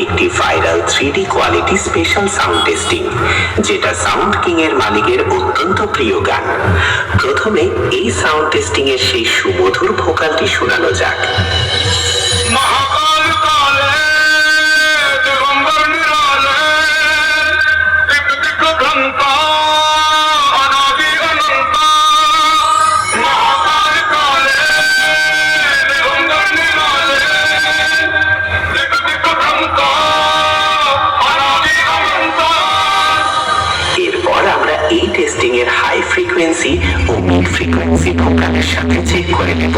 একটি viral 3D quality special sound testing, যেটা sound king এর মালিকের অত্যন্ত প্রিয় গান। প্রথমে এই সাউন্ড টেস্টিং এর সেই সুমধুর ভোকালটি শোনানো যাক। এই টেস্টিং এর হাই ফ্রিকোয়েন্সি ও মিড ফ্রিকোয়েন্সি ভোকালের সাথে চেক করে নেব।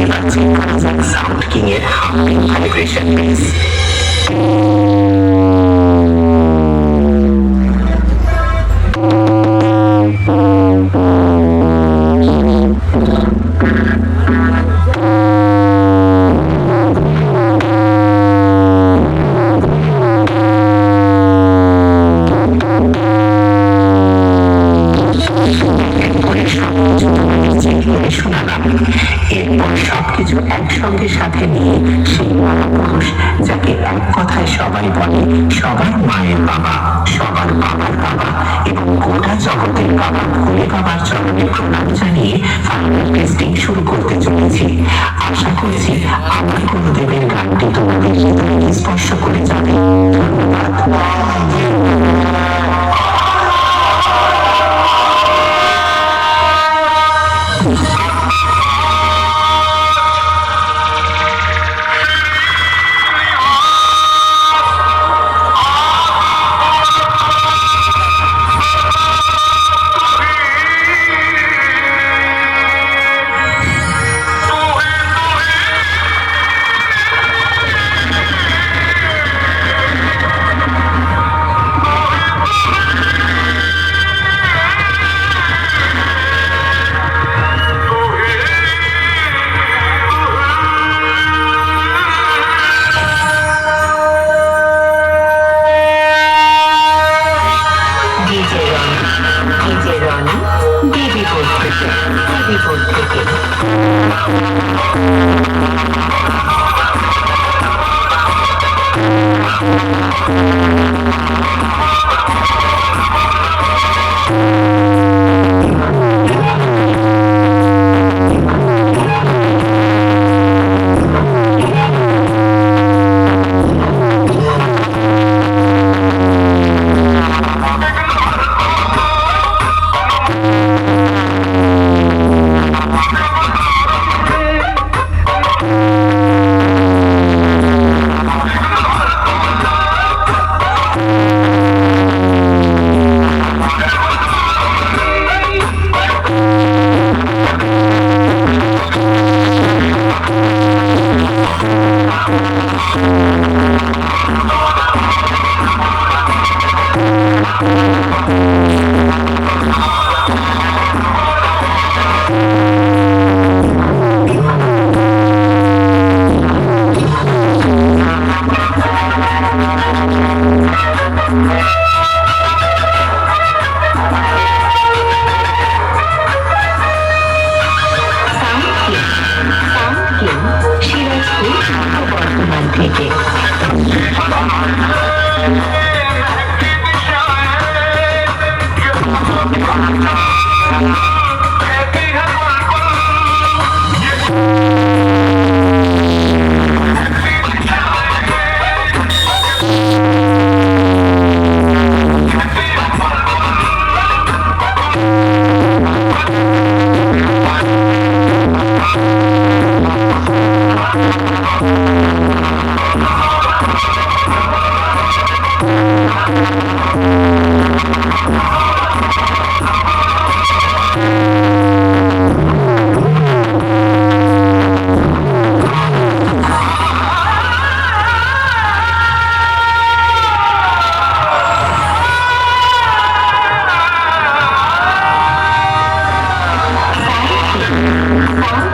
এবার চেক করা যাক সাউন্ড কিং এর হামিং ভাইব্রেশন বেস। এরপর সবকিছু একসঙ্গে সাথে নিয়ে সেই মহাপুরুষ, যাকে এক কথায় সবাই বলে সবার মায়ের বাবা, সবার বাবার বাবা এবং গোটা জগতের বাবা ভোলে বাবার চরণে প্রণাম জানিয়ে ফাইনাল টেস্টিং শুরু করতে চলেছি। আশা করছি আমার গুরুদেবের গানটি তোমাদের হৃদয়ে স্পর্শ করে যাবে।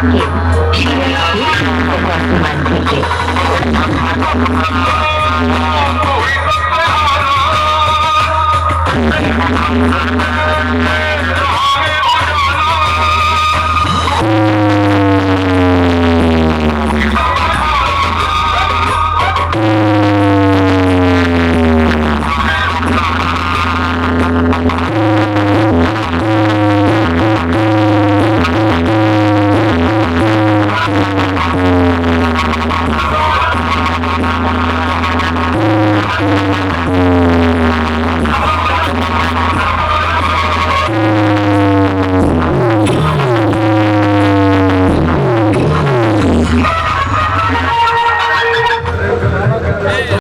ডাকে সে আসে আসমান থেকে।